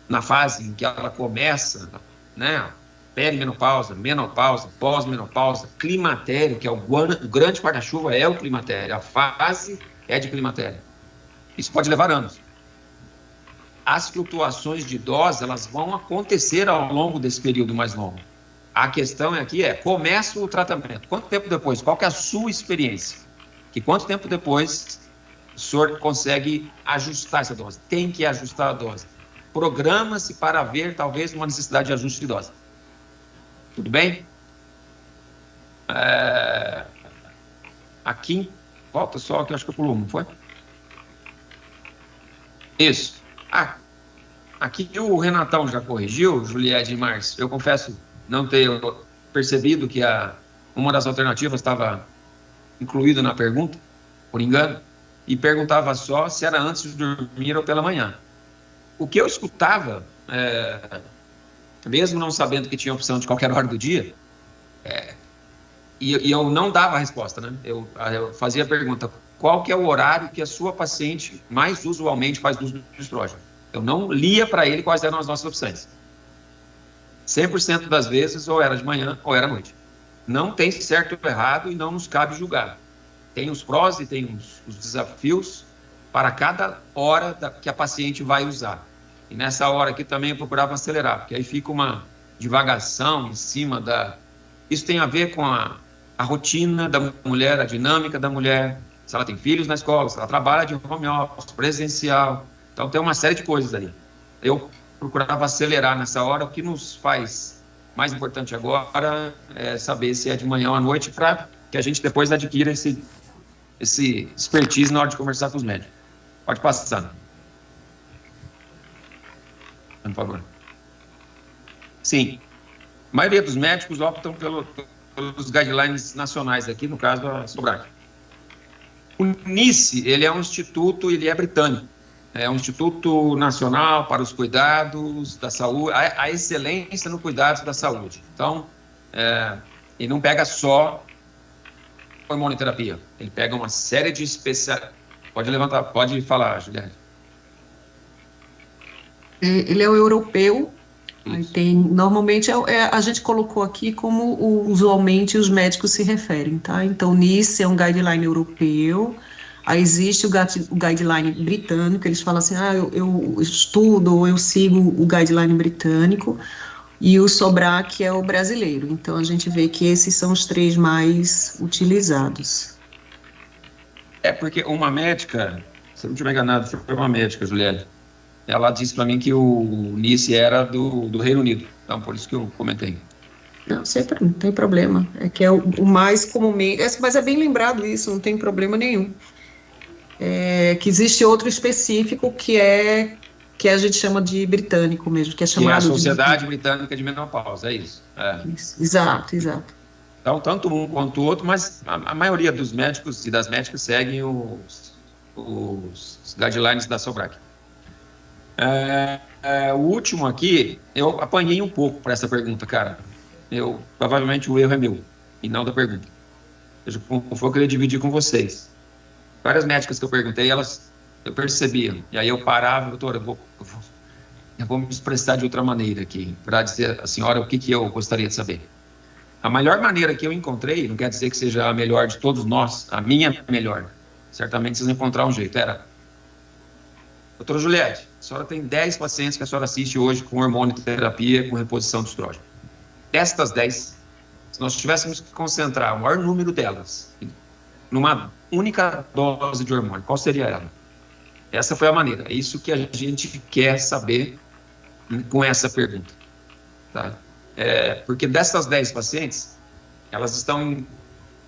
na fase em que ela começa, né, perimenopausa, menopausa, pós-menopausa, climatério, que é o grande guarda-chuva, é o climatério, a fase é de climatério. Isso pode levar anos. As flutuações de dose, elas vão acontecer ao longo desse período mais longo. A questão aqui começa o tratamento. Quanto tempo depois? Qual que é a sua experiência? Que quanto tempo depois o senhor consegue ajustar essa dose? Tem que ajustar a dose. Programa-se para ver, talvez, uma necessidade de ajuste de dose. Tudo bem? Aqui, volta só, que eu acho que eu pulo, não foi? Isso. Aqui o Renatão já corrigiu, Juliette e Márcio. Eu confesso não ter percebido que uma das alternativas estava incluída na pergunta, por engano, e perguntava só se era antes de dormir ou pela manhã. O que eu escutava, mesmo não sabendo que tinha opção de qualquer hora do dia, e eu não dava a resposta, né? Eu fazia a pergunta, qual que é o horário que a sua paciente mais usualmente faz uso do estrógeno? Eu não lia para ele quais eram as nossas opções. 100% das vezes, ou era de manhã ou era à noite. Não tem certo ou errado e não nos cabe julgar. Tem os prós e tem os desafios para cada hora que a paciente vai usar. E nessa hora aqui também eu procurava acelerar, porque aí fica uma divagação em cima da... Isso tem a ver com a rotina da mulher, a dinâmica da mulher, se ela tem filhos na escola, se ela trabalha de home office, presencial. Então tem uma série de coisas ali. Eu procurava acelerar nessa hora. O que nos faz mais importante agora é saber se é de manhã ou à noite, para que a gente depois adquira esse expertise na hora de conversar com os médicos. Pode passar. Por favor. Sim. A maioria dos médicos optam pelos guidelines nacionais aqui, no caso a Sobrac. O NICE, ele é um instituto, ele é britânico. é um Instituto Nacional para os Cuidados da Saúde, a excelência no cuidado da saúde. Então, ele não pega só hormonioterapia, ele pega uma série de especialidades. Pode falar, Juliane. Ele é o europeu. Aí tem, normalmente a gente colocou aqui como usualmente os médicos se referem, tá? Então, NICE é um guideline europeu. Aí existe o guideline britânico, eles falam assim, eu estudo ou eu sigo o guideline britânico, e o SOBRAC é o brasileiro. Então, a gente vê que esses são os 3 mais utilizados. Porque uma médica, se eu não estiver enganado, foi uma médica, Juliette, ela disse para mim que o NICE era do Reino Unido, então por isso que eu comentei. Não, sempre não tem problema, é que é o mais comumente, mas é bem lembrado isso, não tem problema nenhum. Que existe outro específico que a gente chama de britânico mesmo, que é chamado a Sociedade Britânica de Menopausa, é isso. Isso. Exato. Então, tanto um quanto o outro, mas a maioria dos médicos e das médicas seguem os guidelines da SOBRAC. O último aqui, eu apanhei um pouco para essa pergunta, cara. Provavelmente o erro é meu, e não da pergunta. Foi o que eu queria dividir com vocês. Várias médicas que eu perguntei, eu percebia. E aí eu parava, doutora, eu vou me expressar de outra maneira aqui, para dizer à senhora o que eu gostaria de saber. A melhor maneira que eu encontrei, não quer dizer que seja a melhor de todos nós, a minha melhor. Certamente vocês vão encontrar um jeito. Doutora Juliette, a senhora tem 10 pacientes que a senhora assiste hoje com hormonioterapia, com reposição de estrógeno. Destas 10, se nós tivéssemos que concentrar o maior número delas numa única dose de hormônio, qual seria ela? Essa foi a maneira. É isso que a gente quer saber com essa pergunta. Tá? Porque dessas 10 pacientes, elas estão em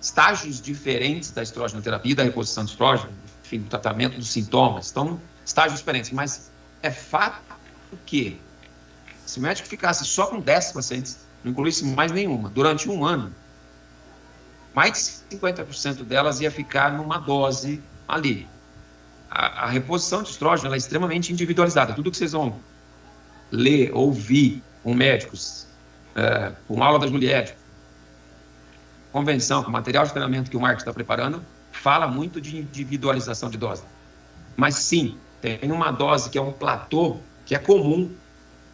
estágios diferentes da estrogenoterapia, da reposição de estrógeno, enfim, do tratamento dos sintomas. Estão estágios diferentes, mas é fato que se o médico ficasse só com 10 pacientes, não incluísse mais nenhuma, durante um ano, mais de 50% delas ia ficar numa dose ali. A reposição de estrógeno ela é extremamente individualizada. Tudo que vocês vão ler, ouvir com médicos, com aula da Juliette, convenção, com material de treinamento que o Marcos está preparando, fala muito de individualização de dose. Mas sim, tem uma dose que é um platô, que é comum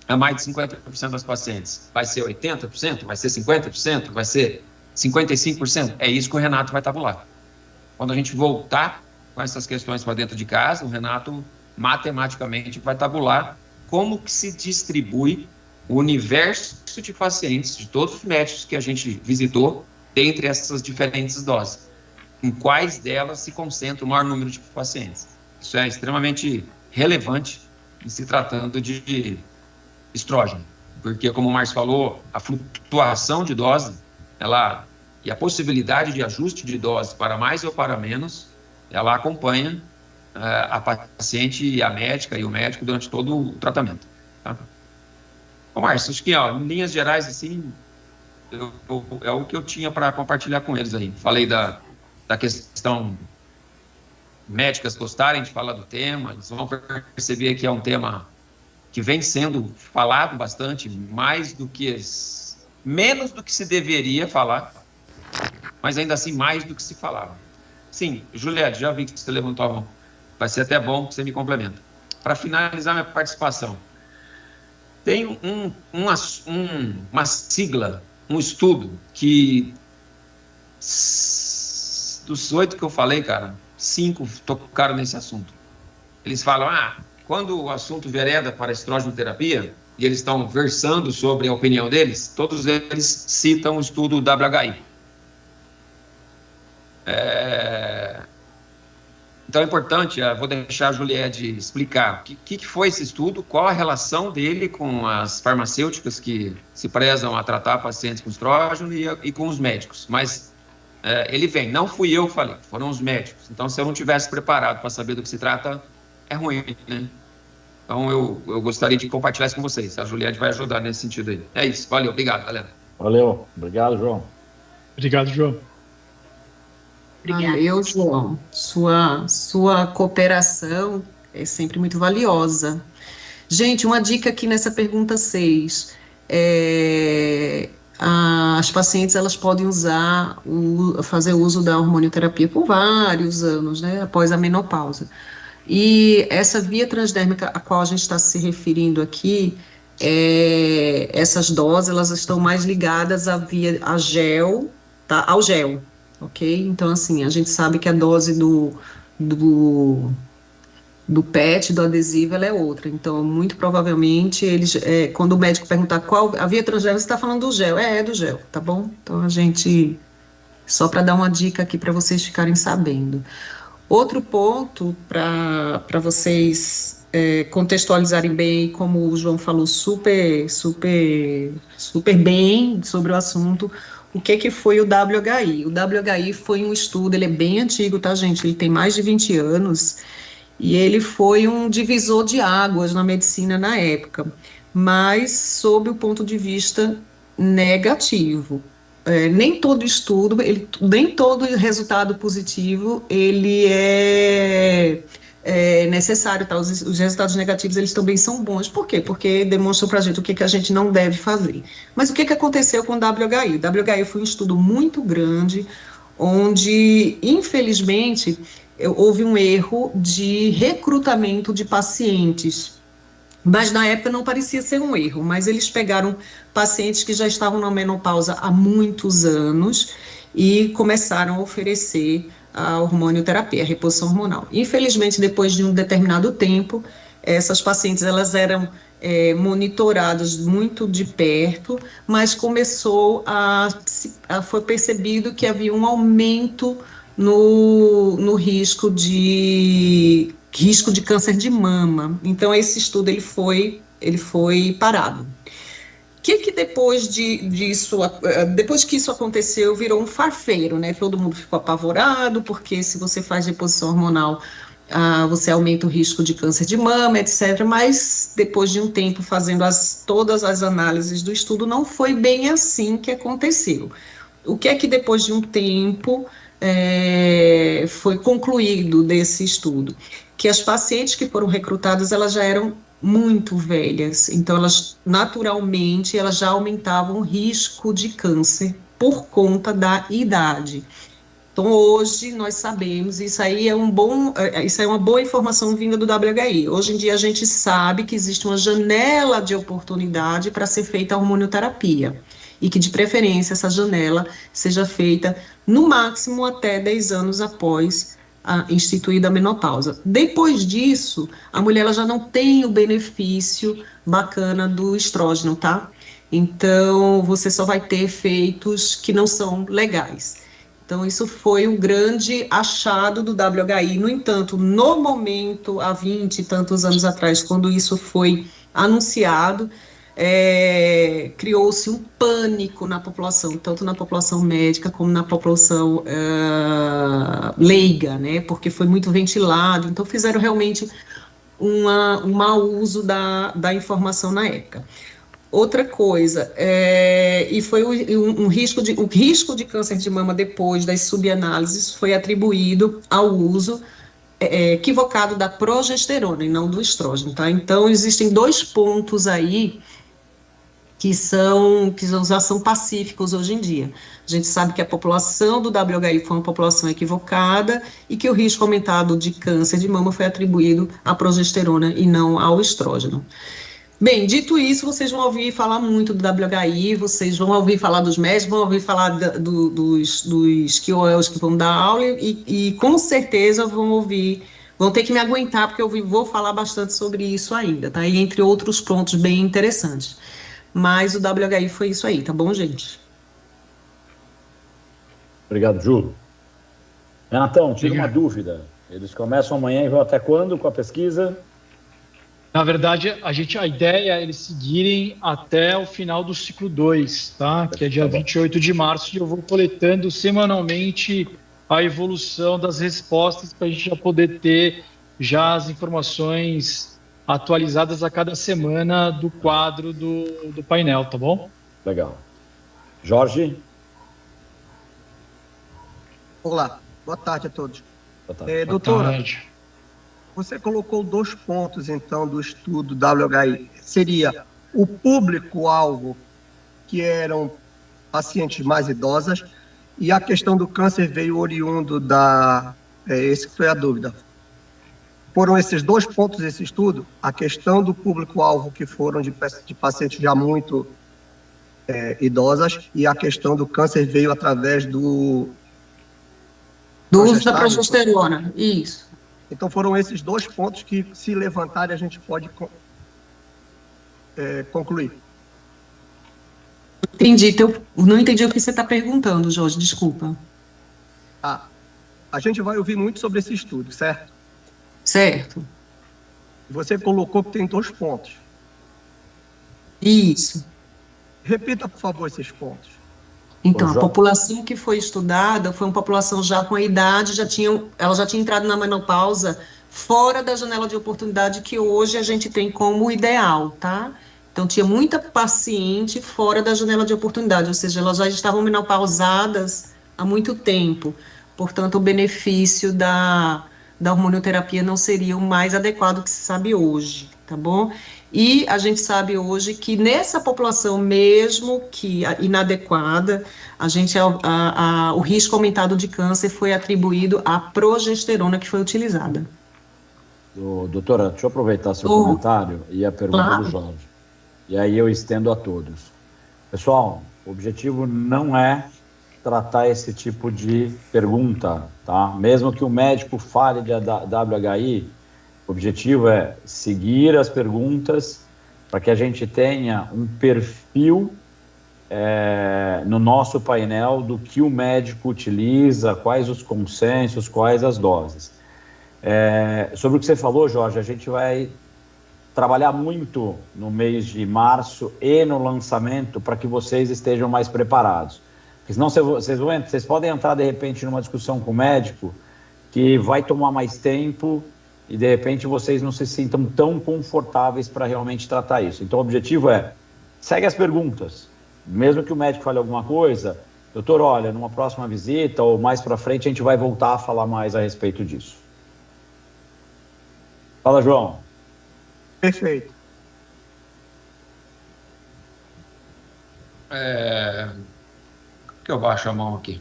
a mais de 50% das pacientes. Vai ser 80%? Vai ser 50%? Vai ser 55%? É isso que o Renato vai tabular. Quando a gente voltar com essas questões para dentro de casa, o Renato matematicamente vai tabular como que se distribui o universo de pacientes, de todos os médicos que a gente visitou, dentre essas diferentes doses. Em quais delas se concentra o maior número de pacientes. Isso é extremamente relevante em se tratando de estrógeno, porque, como o Márcio falou, a flutuação de dose, e a possibilidade de ajuste de dose para mais ou para menos, ela acompanha a paciente e a médica e o médico durante todo o tratamento. Tá? Ô, Márcio, acho que, em linhas gerais, assim, é o que eu tinha para compartilhar com eles aí. Falei da questão médicas gostarem de falar do tema, eles vão perceber que é um tema que vem sendo falado bastante, menos do que se deveria falar, mas ainda assim mais do que se falava. Sim, Juliette, já vi que você levantou a mão. Vai ser até bom que você me complementa. Para finalizar minha participação, tem uma sigla, um estudo que dos 8 que eu falei, cara, 5 tocaram nesse assunto. Eles falam, quando o assunto vereda para a estrogenoterapia, e eles estão versando sobre a opinião deles, todos eles citam o estudo WHI. Então é importante, vou deixar a Juliette explicar o que foi esse estudo, qual a relação dele com as farmacêuticas que se prezam a tratar pacientes com estrógeno e com os médicos. Mas ele vem, não fui eu que falei, foram os médicos. Então, se eu não tivesse preparado para saber do que se trata, é ruim, né? Então, eu gostaria de compartilhar isso com vocês. A Juliette vai ajudar nesse sentido aí. É isso, valeu, obrigado, galera. Valeu, obrigado, João. Obrigado, João. Valeu, João. Sua cooperação é sempre muito valiosa. Gente, uma dica aqui nessa pergunta 6. As pacientes elas podem fazer uso da hormonioterapia por vários anos, né, após a menopausa. E essa via transdérmica a qual a gente está se referindo aqui, essas doses elas estão mais ligadas a gel, tá? Ao gel, ok? Então, assim, a gente sabe que a dose do PET, do adesivo, ela é outra. Então, muito provavelmente, quando o médico perguntar qual a via transdérmica, você está falando do gel. É do gel, tá bom? Então, só para dar uma dica aqui para vocês ficarem sabendo. Outro ponto para vocês contextualizarem bem, como o João falou super bem sobre o assunto, o que foi o WHI? O WHI foi um estudo, ele é bem antigo, tá, gente? Ele tem mais de 20 anos, e ele foi um divisor de águas na medicina na época, mas sob o ponto de vista negativo. Nem todo estudo, nem todo resultado positivo, ele é necessário, tá? Os resultados negativos, eles também são bons. Por quê? Porque demonstram pra gente o que a gente não deve fazer. Mas o que aconteceu com o WHI? O WHI foi um estudo muito grande, onde, infelizmente, houve um erro de recrutamento de pacientes. Mas na época não parecia ser um erro, mas eles pegaram pacientes que já estavam na menopausa há muitos anos e começaram a oferecer a hormonioterapia, a reposição hormonal. Infelizmente, depois de um determinado tempo, essas pacientes elas eram monitoradas muito de perto, mas foi percebido que havia um aumento no risco de câncer de mama. Então, esse estudo ele foi parado. Que depois depois que isso aconteceu, virou um farfeiro, né? Todo mundo ficou apavorado, porque se você faz reposição hormonal, você aumenta o risco de câncer de mama, etc. Mas, depois de um tempo fazendo todas as análises do estudo, não foi bem assim que aconteceu. O que é que depois de um tempo foi concluído desse estudo? Que as pacientes que foram recrutadas, elas já eram muito velhas, então elas naturalmente já aumentavam o risco de câncer por conta da idade. Então hoje nós sabemos, isso é uma boa informação vinda do WHI. Hoje em dia a gente sabe que existe uma janela de oportunidade para ser feita a hormonioterapia, e que de preferência essa janela seja feita no máximo até 10 anos após instituída a menopausa. Depois disso, a mulher ela já não tem o benefício bacana do estrógeno, tá? Então, você só vai ter efeitos que não são legais. Então, isso foi um grande achado do WHI. No entanto, no momento, há 20 e tantos anos atrás, quando isso foi anunciado, criou-se um pânico na população, tanto na população médica como na população leiga, né, porque foi muito ventilado, então fizeram realmente um mau uso da informação na época. Outra coisa, e foi o risco de câncer de mama depois das subanálises foi atribuído ao uso equivocado da progesterona e não do estrógeno, tá? Então, existem 2 pontos aí que já são pacíficos hoje em dia. A gente sabe que a população do WHI foi uma população equivocada e que o risco aumentado de câncer de mama foi atribuído à progesterona e não ao estrógeno. Bem, dito isso, vocês vão ouvir falar muito do WHI, vocês vão ouvir falar dos médicos, vão ouvir falar dos KOLs que vão dar aula e com certeza vão ter que me aguentar, porque eu vou falar bastante sobre isso ainda, tá? E entre outros pontos bem interessantes. Mas o WHI foi isso aí, tá bom, gente? Obrigado, Ju. Renatão, tira uma dúvida. Eles começam amanhã e vão até quando com a pesquisa? Na verdade, a ideia é eles seguirem até o final do ciclo 2, tá? Que é dia 28 de março, e eu vou coletando semanalmente a evolução das respostas para a gente já poder ter já as informações atualizadas a cada semana do quadro do painel, tá bom? Legal. Jorge? Olá, boa tarde a todos. Boa tarde. Doutora, Boa tarde. Você colocou 2 pontos, então, do estudo WHI. Seria o público-alvo, que eram pacientes mais idosas, e a questão do câncer veio oriundo da... esse foi a dúvida. Foram esses 2 pontos desse estudo, a questão do público-alvo, que foram de pacientes já muito idosas, e a questão do câncer veio através do uso da progesterona, isso. Então foram esses 2 pontos que, se levantarem, a gente pode concluir. Entendi. Não entendi o que você está perguntando, Jorge, desculpa. A gente vai ouvir muito sobre esse estudo, certo? Certo. Você colocou que tem 2 pontos. Isso. Repita, por favor, esses pontos. Então, a população que foi estudada foi uma população já com a idade, ela já tinha entrado na menopausa fora da janela de oportunidade que hoje a gente tem como ideal, tá? Então, tinha muita paciente fora da janela de oportunidade, ou seja, elas já estavam menopausadas há muito tempo. Portanto, o benefício da hormonioterapia não seria o mais adequado que se sabe hoje, tá bom? E a gente sabe hoje que nessa população, mesmo que inadequada, o risco aumentado de câncer foi atribuído à progesterona que foi utilizada. Doutora, deixa eu aproveitar seu comentário e a pergunta do Jorge. E aí eu estendo a todos. Pessoal, o objetivo não é tratar esse tipo de pergunta, tá? Mesmo que o médico fale de WHI, o objetivo é seguir as perguntas para que a gente tenha um perfil no nosso painel do que o médico utiliza, quais os consensos, quais as doses. Sobre o que você falou, Jorge, a gente vai trabalhar muito no mês de março e no lançamento para que vocês estejam mais preparados. Porque senão vocês podem entrar, de repente, numa discussão com o médico que vai tomar mais tempo e, de repente, vocês não se sintam tão confortáveis para realmente tratar isso. Então, o objetivo segue as perguntas. Mesmo que o médico fale alguma coisa, doutor, olha, numa próxima visita ou mais para frente, a gente vai voltar a falar mais a respeito disso. Fala, João. Perfeito. Que eu baixo a mão aqui.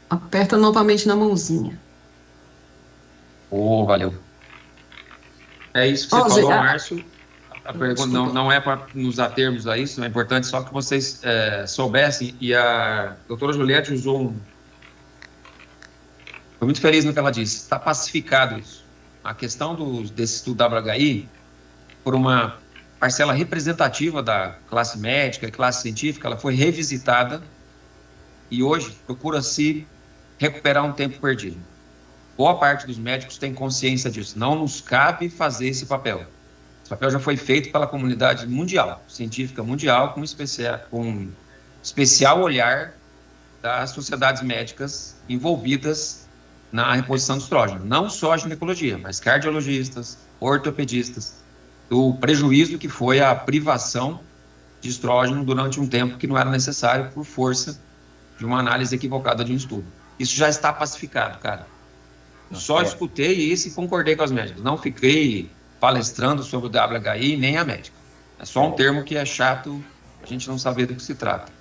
Aperta novamente na mãozinha. Valeu. É isso que você falou, Márcio. A pergunta não é para nos atermos a isso, é importante só que vocês soubessem, e a doutora Juliette usou Foi muito feliz no que ela disse. Está pacificado isso. A questão desse estudo WHI, por uma parcela representativa da classe médica e classe científica, ela foi revisitada e hoje procura-se recuperar um tempo perdido. Boa parte dos médicos tem consciência disso. Não nos cabe fazer esse papel. Esse papel já foi feito pela comunidade mundial, científica mundial, com especial olhar das sociedades médicas envolvidas na reposição de estrógeno. Não só a ginecologia, mas cardiologistas, ortopedistas, do prejuízo que foi a privação de estrógeno durante um tempo que não era necessário por força de uma análise equivocada de um estudo. Isso já está pacificado, cara. Só escutei isso e concordei com as médicas. Não fiquei palestrando sobre o WHI nem a médica. É só um termo que é chato a gente não saber do que se trata.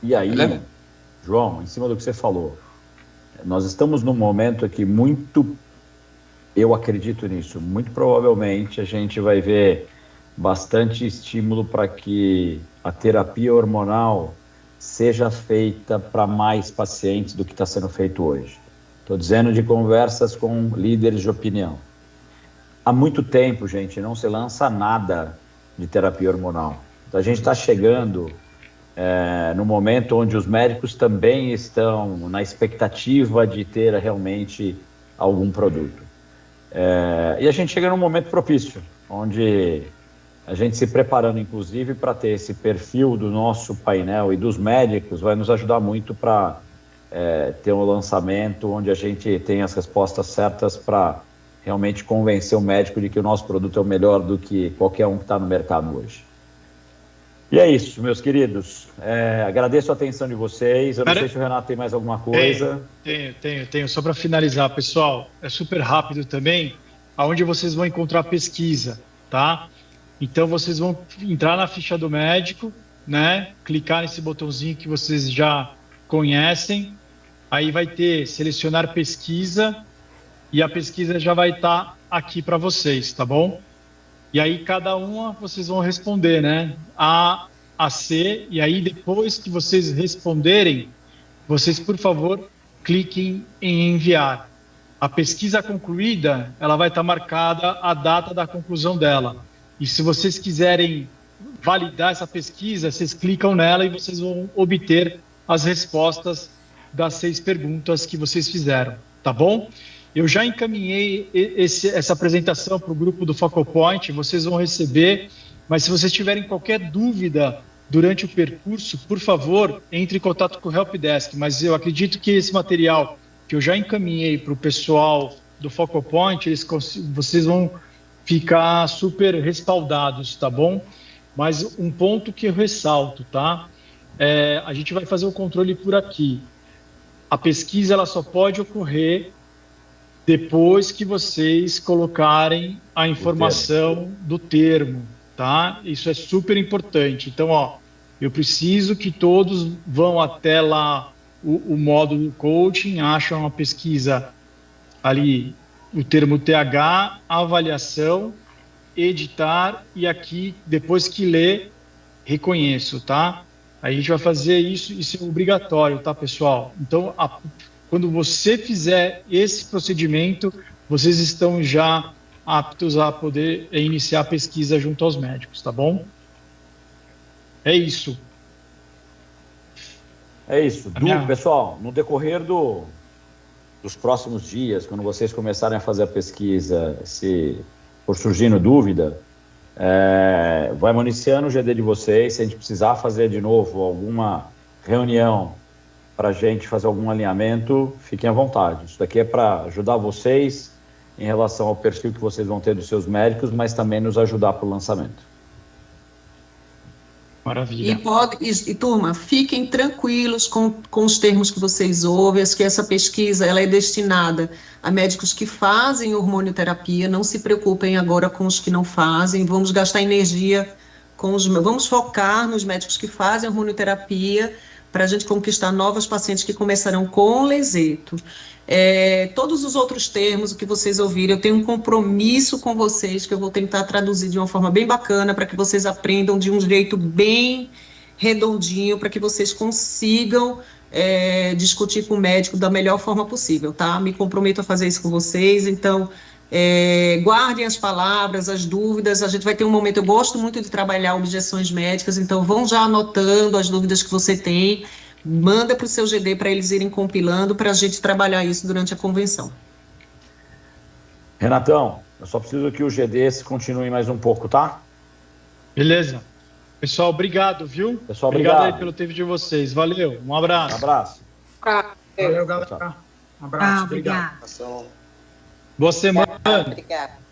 E aí, João, em cima do que você falou, nós estamos num momento aqui eu acredito nisso, muito provavelmente a gente vai ver bastante estímulo para que a terapia hormonal seja feita para mais pacientes do que está sendo feito hoje. Estou dizendo de conversas com líderes de opinião. Há muito tempo, gente, não se lança nada de terapia hormonal. Então, a gente está chegando no momento onde os médicos também estão na expectativa de ter realmente algum produto. E a gente chega num momento propício, onde a gente se preparando, inclusive, para ter esse perfil do nosso painel e dos médicos, vai nos ajudar muito para ter um lançamento onde a gente tem as respostas certas para realmente convencer o médico de que o nosso produto é o melhor do que qualquer um que está no mercado hoje. E é isso, meus queridos. Agradeço a atenção de vocês. Eu não sei se o Renato tem mais alguma coisa. Tenho. Só para finalizar, pessoal, é super rápido também, aonde vocês vão encontrar a pesquisa, tá? Então, vocês vão entrar na ficha do médico, né? Clicar nesse botãozinho que vocês já conhecem. Aí vai ter selecionar pesquisa e a pesquisa já vai estar aqui para vocês, tá bom? E aí, cada uma, vocês vão responder, né? A C, e aí, depois que vocês responderem, vocês, por favor, cliquem em enviar. A pesquisa concluída, ela vai estar marcada a data da conclusão dela. E se vocês quiserem validar essa pesquisa, vocês clicam nela e vocês vão obter as respostas das 6 perguntas que vocês fizeram, tá bom? Eu já encaminhei essa apresentação para o grupo do Focal Point, vocês vão receber, mas se vocês tiverem qualquer dúvida durante o percurso, por favor, entre em contato com o Helpdesk, mas eu acredito que esse material que eu já encaminhei para o pessoal do Focal Point, vocês vão ficar super respaldados, tá bom? Mas um ponto que eu ressalto, tá? A gente vai fazer o controle por aqui. A pesquisa ela só pode ocorrer depois que vocês colocarem a informação do termo, tá? Isso é super importante. Então, eu preciso que todos vão até lá o módulo coaching, acham a pesquisa ali, o termo TH, avaliação, editar e aqui, depois que ler, reconheço, tá? Aí a gente vai fazer isso é obrigatório, tá, pessoal? Então, quando você fizer esse procedimento, vocês estão já aptos a poder iniciar a pesquisa junto aos médicos, tá bom? É isso. É isso. Pessoal, no decorrer dos próximos dias, quando vocês começarem a fazer a pesquisa, se for surgindo dúvida, vai municiando o GD de vocês. Se a gente precisar fazer de novo alguma reunião para a gente fazer algum alinhamento, fiquem à vontade. Isso daqui é para ajudar vocês em relação ao perfil que vocês vão ter dos seus médicos, mas também nos ajudar para o lançamento. Maravilha. E turma, fiquem tranquilos com os termos que vocês ouvem, que essa pesquisa ela é destinada a médicos que fazem hormonioterapia. Não se preocupem agora com os que não fazem, vamos gastar energia vamos focar nos médicos que fazem hormonioterapia para a gente conquistar novos pacientes que começarão com leseto. Todos os outros termos, o que vocês ouviram, eu tenho um compromisso com vocês que eu vou tentar traduzir de uma forma bem bacana para que vocês aprendam de um jeito bem redondinho, para que vocês consigam discutir com o médico da melhor forma possível, tá? Me comprometo a fazer isso com vocês, então guardem as palavras, as dúvidas. A gente vai ter um momento, eu gosto muito de trabalhar objeções médicas, então vão já anotando as dúvidas que você tem, manda para o seu GD para eles irem compilando, para a gente trabalhar isso durante a convenção. Renatão, eu só preciso que o GD continue mais um pouco, tá? Beleza. Pessoal, obrigado, viu? Pessoal, obrigado aí pelo tempo de vocês. Valeu, um abraço. Um abraço. Valeu, galera. Um abraço, obrigado. Boa semana. Obrigada.